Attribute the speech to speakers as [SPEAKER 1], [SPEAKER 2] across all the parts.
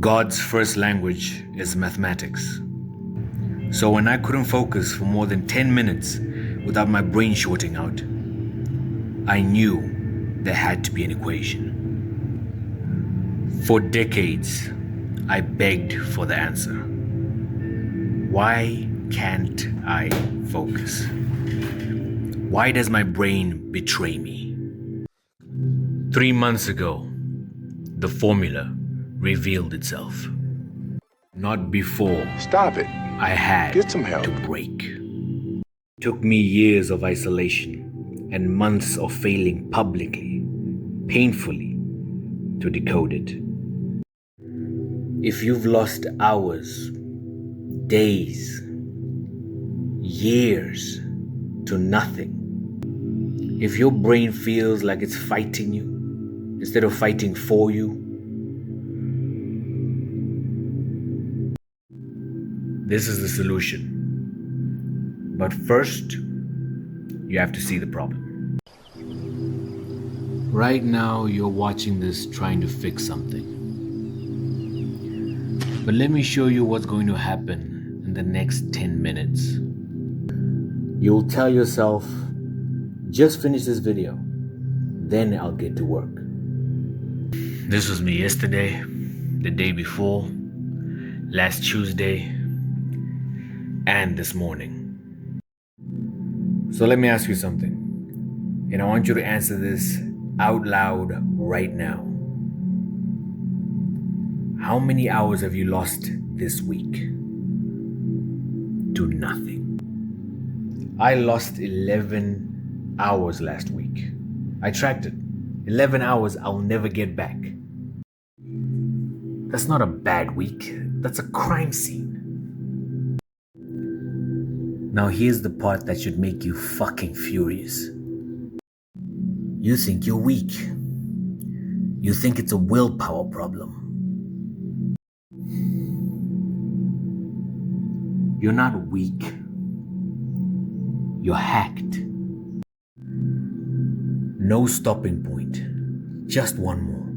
[SPEAKER 1] God's first language is mathematics. So when I couldn't focus for more than 10 minutes without my brain shorting out, I knew there had to be an equation. For decades, I begged for the answer. Why can't I focus? Why does my brain betray me? 3 months ago, the formula revealed itself. Not before.
[SPEAKER 2] Stop it.
[SPEAKER 1] I had
[SPEAKER 2] Get some help.
[SPEAKER 1] to break. It took me years of isolation and months of failing publicly, painfully, to decode it. If you've lost hours, days, years to nothing, if your brain feels like it's fighting you instead of fighting for you, this is the solution. But first, you have to see the problem. Right now, you're watching this trying to fix something. But let me show you what's going to happen in the next 10 minutes. You'll tell yourself, just finish this video, then I'll get to work. This was me yesterday, the day before, last Tuesday, and this morning. So let me ask you something, and I want you to answer this out loud right now. How many hours have you lost this week? To nothing. I lost 11 hours last week. I tracked it. 11 hours I'll never get back. That's not a bad week. That's a crime scene. Now here's the part that should make you fucking furious. You think you're weak. You think it's a willpower problem. You're not weak. You're hacked. No stopping point. Just one more.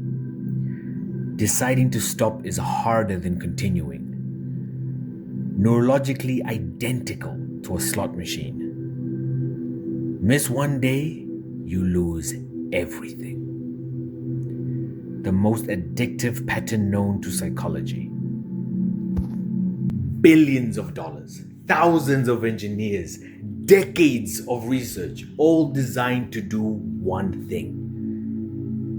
[SPEAKER 1] Deciding to stop is harder than continuing. Neurologically identical to a slot machine. Miss one day, you lose everything. The most addictive pattern known to psychology. Billions of dollars, thousands of engineers, decades of research, all designed to do one thing: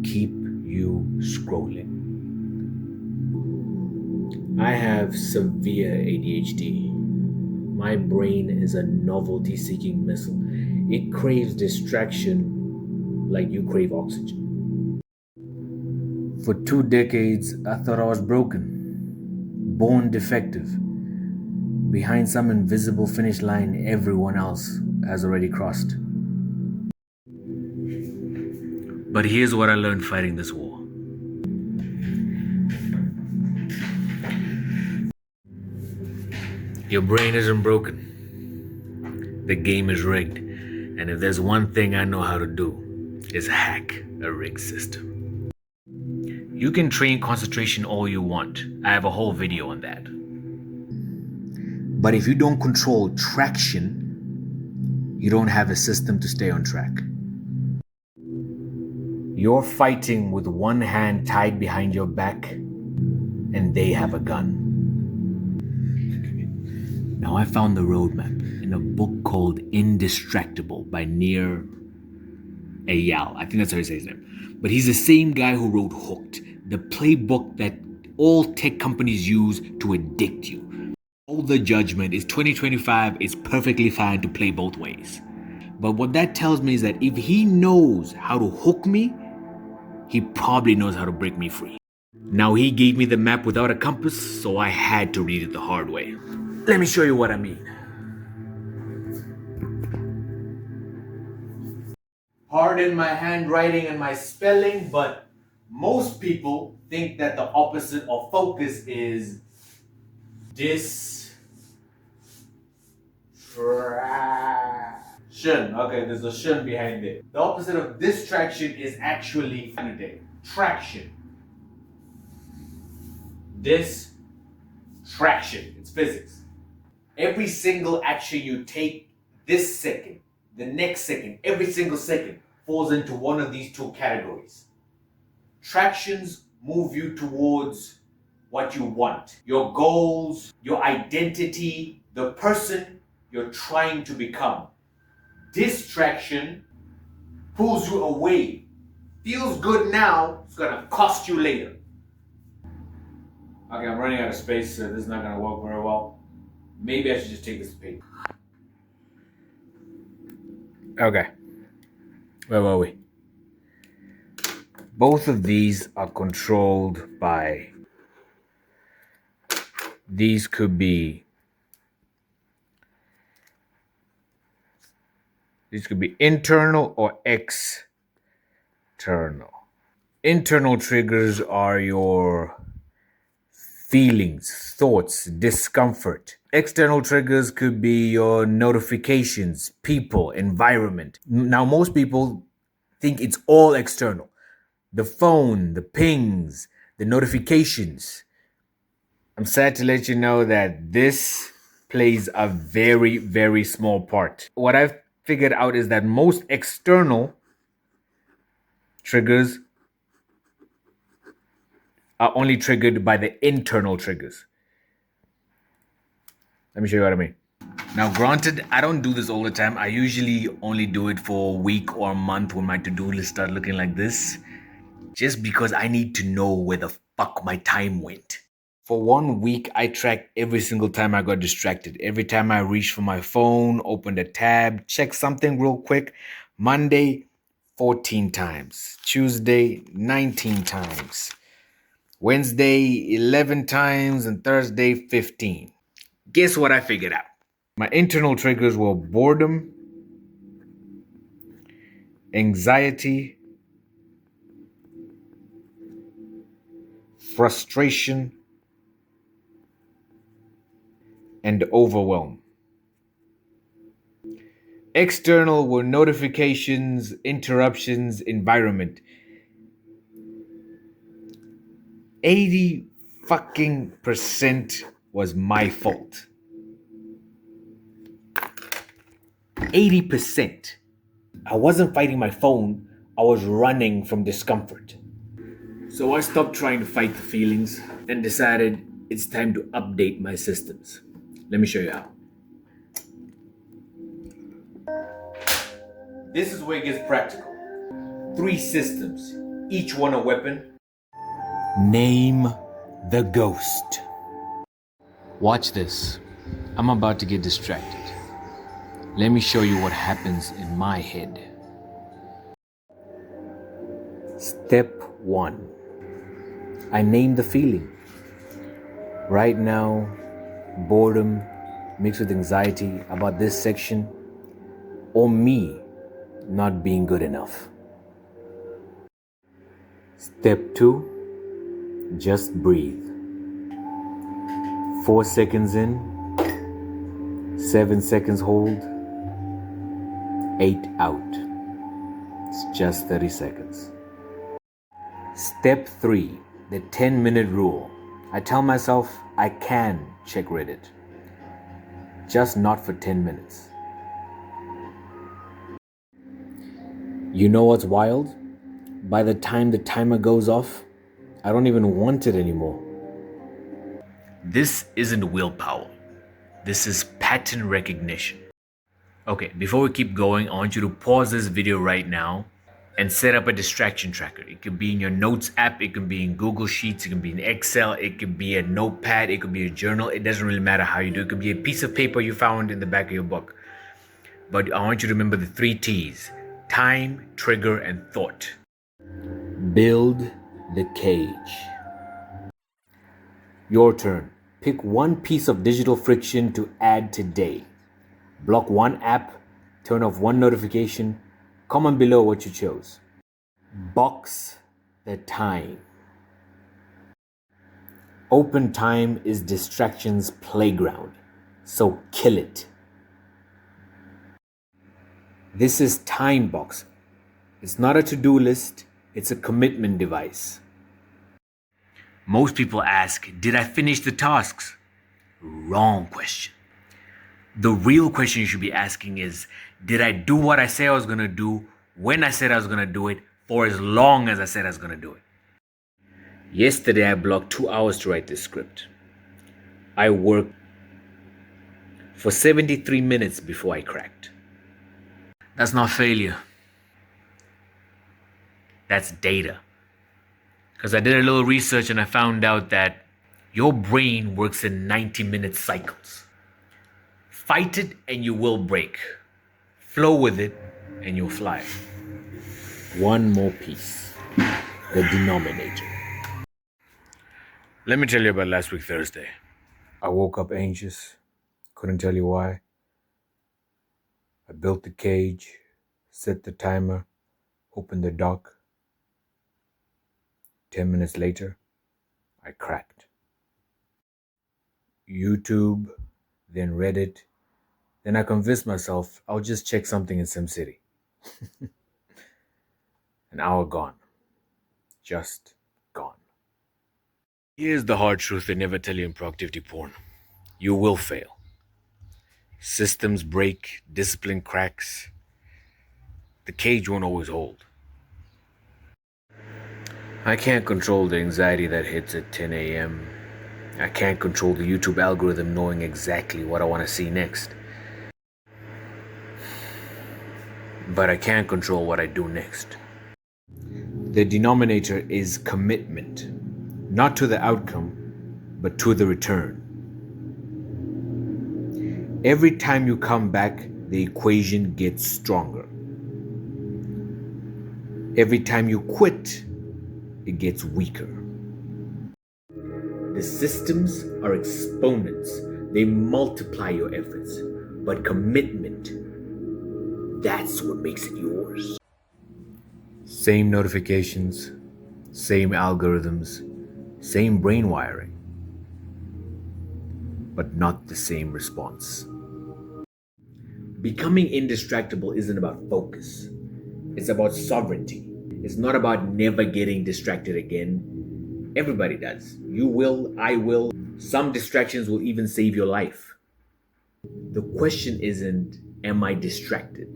[SPEAKER 1] keep you scrolling. I have severe ADHD. My brain is a novelty-seeking missile. It craves distraction like you crave oxygen. For 2 decades, I thought I was broken, born defective. Behind some invisible finish line everyone else has already crossed. But here's what I learned fighting this war. Your brain isn't broken. The game is rigged. And if there's one thing I know how to do, is hack a rigged system. You can train concentration all you want. I have a whole video on that. But if you don't control traction, you don't have a system to stay on track. You're fighting with one hand tied behind your back, and they have a gun. Now I found the roadmap in a book called Indistractable by Nir Eyal. I think that's how you say his name. But he's the same guy who wrote Hooked, the playbook that all tech companies use to addict you. All the judgment is 2025 is perfectly fine to play both ways. But what that tells me is that if he knows how to hook me, he probably knows how to break me free. Now he gave me the map without a compass, so I had to read it the hard way. Let me show you what I mean. Pardon my handwriting and my spelling, but most people think that the opposite of focus is distraction. Okay, there's a shun behind it. The opposite of distraction is actually traction. Distraction. It's physics. Every single action you take this second, the next second, every single second falls into one of these two categories. Tractions move you towards what you want, your goals, your identity, the person you're trying to become. Distraction pulls you away. Feels good now, it's gonna cost you later. Okay, I'm running out of space, so this is not gonna work very well. Maybe I should just take this paper. Okay. Where were we? Both of these are controlled by. These could be internal or external. Internal triggers are your feelings, thoughts, discomfort. External triggers could be your notifications, people, environment. Now, most people think it's all external. The phone, the pings, the notifications. I'm sad to let you know that this plays a very, very small part. What I've figured out is that most external triggers are only triggered by the internal triggers. Let me show you what I mean. Now, granted, I don't do this all the time. I usually only do it for a week or a month when my to-do list start looking like this, just because I need to know where the fuck my time went. For 1 week, I tracked every single time I got distracted. Every time I reached for my phone, opened a tab, checked something real quick. Monday, 14 times. Tuesday, 19 times. Wednesday, 11 times. And Thursday, 15. Guess what I figured out? My internal triggers were boredom, anxiety, frustration, and overwhelm. External were notifications, interruptions, environment. 80 fucking percent was my fault. 80%. I wasn't fighting my phone, I was running from discomfort. So I stopped trying to fight the feelings and decided it's time to update my systems. Let me show you how. This is where it gets practical. 3 systems, each one a weapon. Name the ghost. Watch this. I'm about to get distracted. Let me show you what happens in my head. Step 1. I name the feeling. Right now, boredom mixed with anxiety about this section, or me not being good enough. Step 2. Just breathe. 4 seconds in, 7 seconds hold, 8 out. It's just 30 seconds. Step 3, the 10-minute rule. I tell myself I can check Reddit, just not for 10 minutes. You know what's wild? By the time the timer goes off, I don't even want it anymore. This isn't willpower. This is pattern recognition. Okay, before we keep going, I want you to pause this video right now and set up a distraction tracker. It could be in your notes app, it could be in Google Sheets, it can be in Excel, it could be a notepad, it could be a journal. It doesn't really matter how you do it. It could be a piece of paper you found in the back of your book. But I want you to remember the 3 T's: time, trigger, and thought. Build the cage. Your turn. Pick one piece of digital friction to add today. Block one app, turn off one notification. Comment below what you chose. Box the time. Open time is distraction's playground, so kill it. This is Timeboxing. It's not a to-do list, it's a commitment device. Most people ask, did I finish the tasks? Wrong question. The real question you should be asking is, did I do what I said I was going to do when I said I was going to do it for as long as I said I was going to do it? Yesterday, I blocked 2 hours to write this script. I worked for 73 minutes before I cracked. That's not failure. That's data. Because I did a little research and I found out that your brain works in 90-minute cycles. Fight it and you will break. Flow with it and you'll fly. One more piece. The denominator. Let me tell you about last week, Thursday. I woke up anxious. Couldn't tell you why. I built the cage, set the timer, opened the dock. 10 minutes later, I cracked. YouTube, then Reddit. Then I convinced myself I'll just check something in SimCity. An hour gone. Just gone. Here's the hard truth they never tell you in productivity porn. You will fail. Systems break, discipline cracks. The cage won't always hold. I can't control the anxiety that hits at 10 a.m. I can't control the YouTube algorithm knowing exactly what I want to see next. But I can control what I do next. The denominator is commitment, not to the outcome, but to the return. Every time you come back, the equation gets stronger. Every time you quit, it gets weaker. The systems are exponents. They multiply your efforts. But commitment, that's what makes it yours. Same notifications, same algorithms, same brain wiring, but not the same response. Becoming indistractable isn't about focus. It's about sovereignty. It's not about never getting distracted again. Everybody does. You will, I will. Some distractions will even save your life. The question isn't, am I distracted?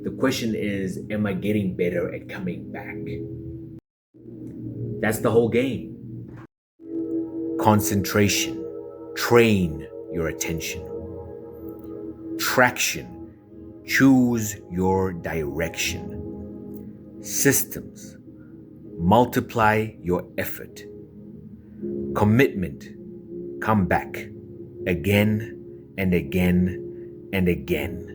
[SPEAKER 1] The question is, am I getting better at coming back? That's the whole game. Concentration. Train your attention. Traction. Choose your direction. Systems. Multiply your effort. Commitment. Come back. Again and again and again.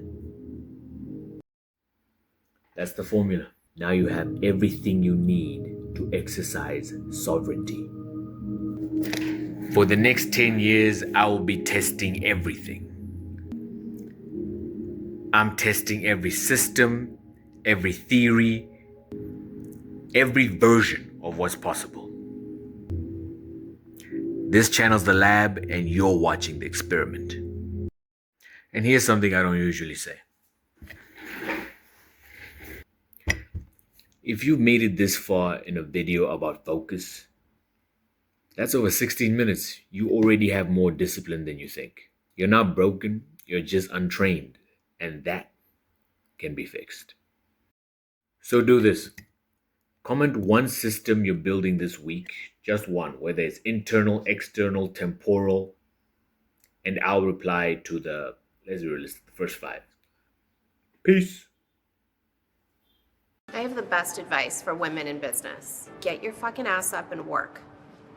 [SPEAKER 1] That's the formula. Now you have everything you need to exercise sovereignty. For the next 10 years, I will be testing everything. I'm testing every system, every theory, every version of what's possible. This channel's the lab and you're watching the experiment. And here's something I don't usually say. If you've made it this far in a video about focus, that's over 16 minutes. You already have more discipline than you think. You're not broken, you're just untrained. And that can be fixed. So do this. Comment one system you're building this week. Just one, whether it's internal, external, temporal. And I'll reply to the, let's be realistic, the first 5. Peace.
[SPEAKER 2] I have the best advice for women in business. Get your fucking ass up and work.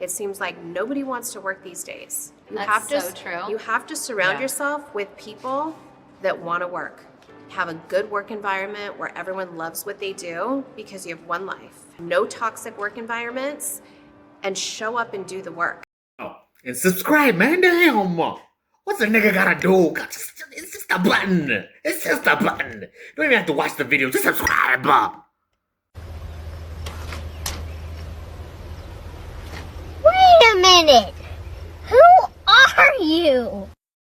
[SPEAKER 2] It seems like nobody wants to work these days.
[SPEAKER 3] That's so true.
[SPEAKER 2] You have to surround yourself with people that want to work. Have a good work environment where everyone loves what they do because you have one life. No toxic work environments, and show up and do the work.
[SPEAKER 1] Oh, and subscribe, man. Damn. What's a nigga gotta do? It's just a button. It's just a button. You don't even have to watch the video. Just subscribe.
[SPEAKER 4] Wait a minute! Who are you?